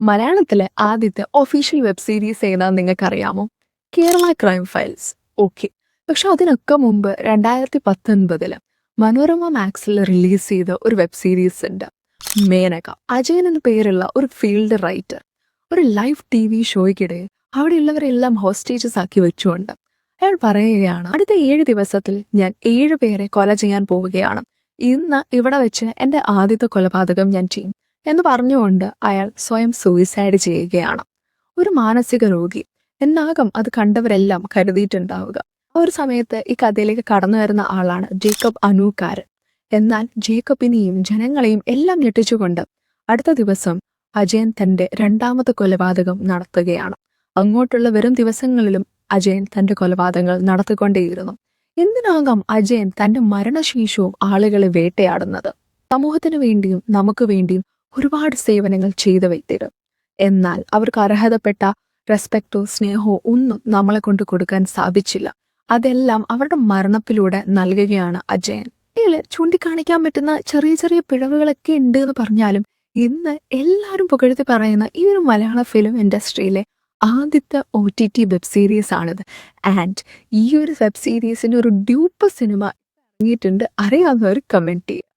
മലയാളത്തിലെ ആദ്യത്തെ official web series ഏതാന്ന് നിങ്ങൾക്കറിയാമോ? Kerala crime files. ഓക്കെ. പക്ഷെ അതിനൊക്കെ മുമ്പ് 2019 മനോരമ മാക്സിൽ റിലീസ് ചെയ്ത ഒരു വെബ് സീരീസ് ഉണ്ട്, മേനക. അജയൻ എന്ന പേരുള്ള ഒരു ഫീൽഡ് റൈറ്റർ ഒരു ലൈവ് TV ഷോയ്ക്കിടെ അവിടെയുള്ളവരെല്ലാം ഹോസ്റ്റേജസ് ആക്കി വെച്ചുകൊണ്ട് അയാൾ പറയുകയാണ്, അടുത്ത 7 ദിവസത്തിൽ ഞാൻ 7 പേരെ കൊല ചെയ്യാൻ പോവുകയാണ്. ഇന്ന് ഇവിടെ വെച്ച് എൻ്റെ ആദ്യത്തെ കൊലപാതകം ഞാൻ ചെയ്യും എന്ന് പറഞ്ഞുകൊണ്ട് അയാൾ സ്വയം സൂയിസൈഡ് ചെയ്യുകയാണ്. ഒരു മാനസിക രോഗി എന്നാകും അത് കണ്ടവരെല്ലാം കരുതിയിട്ടുണ്ടാവുക. ആ ഒരു സമയത്ത് ഈ കഥയിലേക്ക് കടന്നു വരുന്ന ആളാണ് ജേക്കബ് അനൂക്കാരൻ. എന്നാൽ ജേക്കബിനെയും ജനങ്ങളെയും എല്ലാം ഞെട്ടിച്ചുകൊണ്ട് അടുത്ത ദിവസം അജയൻ തന്റെ രണ്ടാമത്തെ കൊലപാതകം നടത്തുകയാണ്. അങ്ങോട്ടുള്ള വരും ദിവസങ്ങളിലും അജയൻ തന്റെ കൊലപാതകങ്ങൾ നടത്തിക്കൊണ്ടേയിരുന്നു. എന്തിനാകാം അജയൻ തന്റെ മരണശേഷവും ആളുകളെ വേട്ടയാടുന്നത്? സമൂഹത്തിന് വേണ്ടിയും നമുക്ക് വേണ്ടിയും ഒരുപാട് സേവനങ്ങൾ ചെയ്ത വ്യക്തികൾ. എന്നാൽ അവർക്ക് അർഹതപ്പെട്ട റെസ്പെക്റ്റോ സ്നേഹമോ ഒന്നും നമ്മളെ കൊണ്ട് കൊടുക്കാൻ സാധിച്ചില്ല. അതെല്ലാം അവരുടെ മരണത്തിലൂടെ നൽകുകയാണ് അജയൻ. ഇതിൽ ചൂണ്ടിക്കാണിക്കാൻ പറ്റുന്ന ചെറിയ ചെറിയ പിഴവുകളൊക്കെ ഉണ്ട് എന്ന് പറഞ്ഞാലും ഇന്ന് എല്ലാവരും പുകഴ്ത്തി പറയുന്ന ഈ ഒരു മലയാള ഫിലിം ഇൻഡസ്ട്രിയിലെ ആദ്യത്തെ OTT വെബ് സീരീസ് ആണിത്. ആൻഡ് ഈ ഒരു വെബ് സീരീസിന് ഒരു ഡ്യൂപ്പ് സിനിമ ഇറങ്ങിയിട്ടുണ്ട്. അറിയാവുന്നവർ കമൻറ്റ് ചെയ്യും.